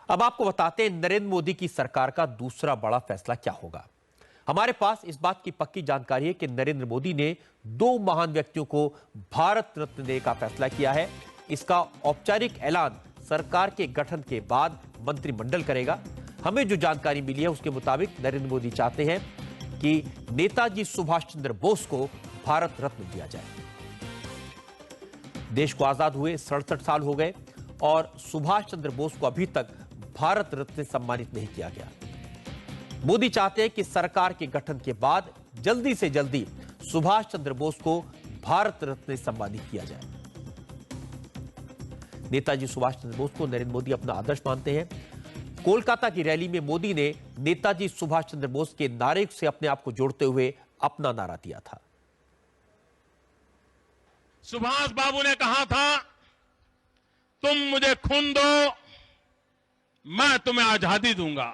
अब आपको बताते हैं नरेंद्र मोदी की सरकार का दूसरा बड़ा फैसला क्या होगा। हमारे पास इस बात की पक्की जानकारी है कि नरेंद्र मोदी ने दो महान व्यक्तियों को भारत रत्न देने का फैसला किया है। इसका औपचारिक ऐलान सरकार के गठन के बाद मंत्रिमंडल करेगा। हमें जो जानकारी मिली है उसके मुताबिक नरेंद्र मोदी चाहते हैं कि नेताजी सुभाष चंद्र बोस को भारत रत्न दिया जाए। देश को आजाद हुए 67 साल हो गए और सुभाष चंद्र बोस को अभी तक भारत रत्न से सम्मानित नहीं किया गया। मोदी चाहते हैं कि सरकार के गठन के बाद जल्दी से जल्दी सुभाष चंद्र बोस को भारत रत्न से सम्मानित किया जाए। नेताजी सुभाष चंद्र बोस को नरेंद्र मोदी अपना आदर्श मानते हैं। कोलकाता की रैली में मोदी ने नेताजी सुभाष चंद्र बोस के नारे से अपने आप को जोड़ते हुए अपना नारा दिया था। सुभाष बाबू ने कहा था, तुम मुझे खून दो, मैं तुम्हें आजादी दूंगा।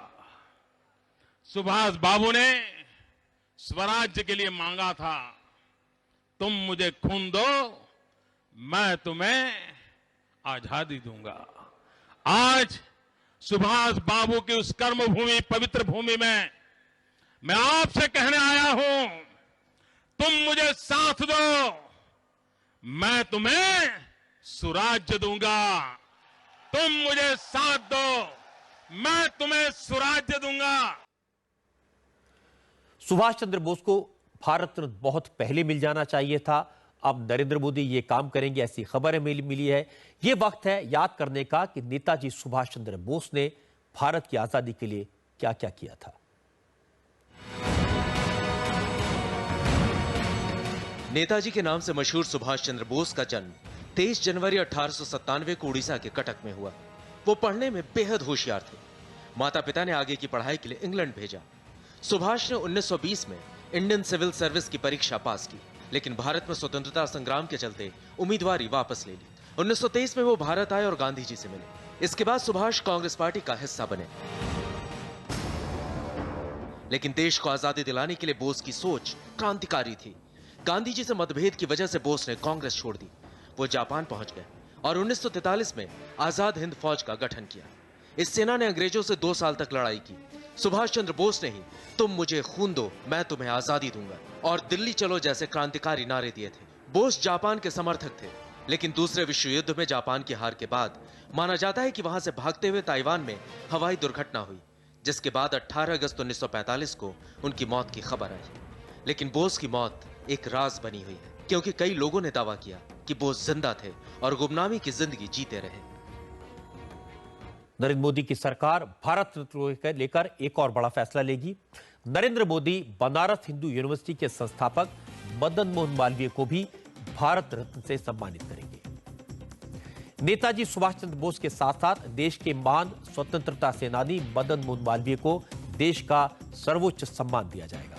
सुभाष बाबू ने स्वराज्य के लिए मांगा था, तुम मुझे खून दो, मैं तुम्हें आजादी दूंगा। आज सुभाष बाबू की उस कर्मभूमि, पवित्र भूमि में मैं आपसे कहने आया हूं, तुम मुझे साथ दो, मैं तुम्हें सुराज्य दूंगा। तुम मुझे साथ दो, मैं तुम्हें सुराज्य दूंगा। सुभाष चंद्र बोस को भारत रत्न बहुत पहले मिल जाना चाहिए था। अब नरेंद्र मोदी ये काम करेंगे, ऐसी खबरें मिली है। ये वक्त है याद करने का कि नेताजी सुभाष चंद्र बोस ने भारत की आजादी के लिए क्या क्या किया था। नेताजी के नाम से मशहूर सुभाष चंद्र बोस का जन्म 23 जनवरी 1897 को उड़ीसा के कटक में हुआ। वो पढ़ने में बेहद होशियार थे। माता पिता ने आगे की पढ़ाई के लिए इंग्लैंड भेजा। सुभाष ने 1920 में इंडियन सिविल सर्विस की परीक्षा पास की, लेकिन भारत में स्वतंत्रता संग्राम के चलते उम्मीदवारी वापस ले ली। 1923 में वो भारत आए और गांधी जी से मिले। इसके बाद सुभाष कांग्रेस पार्टी का हिस्सा बने। लेकिन देश को आजादी दिलाने के लिए बोस की सोच क्रांतिकारी थी। गांधी जी से मतभेद की वजह से बोस ने कांग्रेस छोड़ दी। वो जापान पहुंच गए और 1943 में आजाद हिंद फौज का गठन किया। इस सेना ने अंग्रेजों से 2 साल तक लड़ाई की। सुभाष चंद्र बोस ने ही तुम मुझे खून दो, मैं तुम्हें आजादी दूंगा और दिल्ली चलो जैसे क्रांतिकारी नारे दिए थे। बोस जापान के समर्थक थे, लेकिन दूसरे विश्व युद्ध में जापान की हार के बाद माना जाता है कि वहां से भागते हुए ताइवान में हवाई दुर्घटना हुई, जिसके बाद 18 अगस्त 1945 को उनकी मौत की खबर आई। लेकिन बोस की मौत एक राज बनी हुई है, क्योंकि कई लोगों ने दावा किया कि बोस जिंदा थे और गुमनामी की जिंदगी जीते रहे। नरेंद्र मोदी की सरकार भारत रत्न को लेकर एक और बड़ा फैसला लेगी। नरेंद्र मोदी बनारस हिंदू यूनिवर्सिटी के संस्थापक मदन मोहन मालवीय को भी भारत रत्न से सम्मानित करेंगे। नेताजी सुभाष चंद्र बोस के साथ साथ देश के महान स्वतंत्रता सेनानी मदन मोहन मालवीय को देश का सर्वोच्च सम्मान दिया जाएगा।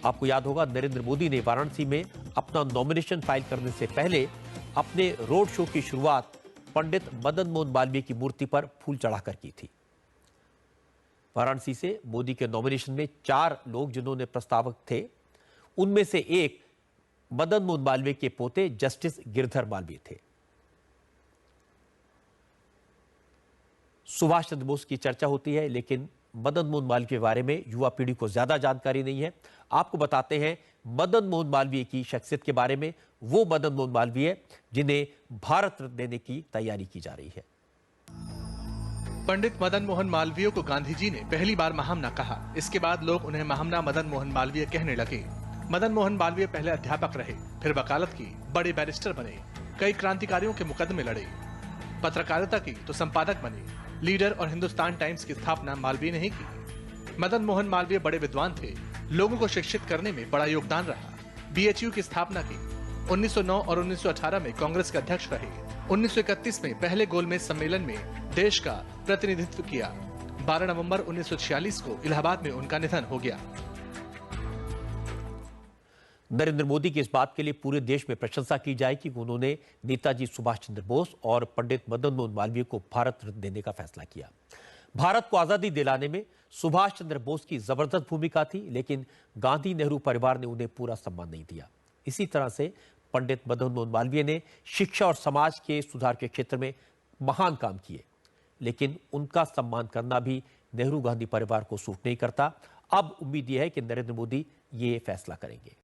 आपको याद होगा, नरेंद्र मोदी ने वाराणसी में अपना नॉमिनेशन फाइल करने से पहले अपने रोड शो की शुरुआत पंडित मदन मोहन मालवीय की मूर्ति पर फूल चढ़ाकर की थी। वाराणसी से मोदी के नॉमिनेशन में 4 लोग जिन्होंने प्रस्तावक थे, उनमें से एक मदन मोहन मालवीय के पोते जस्टिस गिरधर मालवीय थे। सुभाष चंद्र बोस की चर्चा होती है, लेकिन मदन मोहन मालवीय के बारे में युवा पीढ़ी को ज्यादा जानकारी नहीं है। आपको बताते हैं मदन मोहन मालवीय की शख्सियत के बारे में। वो मदन मोहन मालवीय जिन्हें भारत रत्न देने की तैयारी की जा रही है। पंडित मदन मोहन मालवीय को गांधी जी ने पहली बार महामना कहा। इसके बाद लोग उन्हें महामना मदन मोहन मालवीय कहने लगे। मदन मोहन मालवीय पहले अध्यापक रहे, फिर वकालत की, बड़े बैरिस्टर बने, कई क्रांतिकारियों के मुकदमे लड़े, पत्रकारिता की तो संपादक बने। लीडर और हिंदुस्तान टाइम्स की स्थापना मालवीय ने ही की। मदन मोहन मालवीय बड़े विद्वान थे, लोगों को शिक्षित करने में बड़ा योगदान रहा। बीएचयू की स्थापना की। 1909 और 1918 में कांग्रेस के अध्यक्ष रहे। 1931 में पहले गोलमेज सम्मेलन में देश का प्रतिनिधित्व किया। 12 नवंबर 1946 को इलाहाबाद में उनका निधन हो गया। नरेंद्र मोदी की इस बात के लिए पूरे देश में प्रशंसा की जाए कि उन्होंने नेताजी सुभाष चंद्र बोस और पंडित मदन मोहन मालवीय को भारत रत्न देने का फैसला किया। भारत को आजादी दिलाने में सुभाष चंद्र बोस की जबरदस्त भूमिका थी, लेकिन गांधी नेहरू परिवार ने उन्हें पूरा सम्मान नहीं दिया। इसी तरह से पंडित मदन मोहन मालवीय ने शिक्षा और समाज के सुधार के क्षेत्र में महान काम किए, लेकिन उनका सम्मान करना भी नेहरू गांधी परिवार को सूट नहीं करता। अब उम्मीद यह है कि नरेंद्र मोदी ये फैसला करेंगे।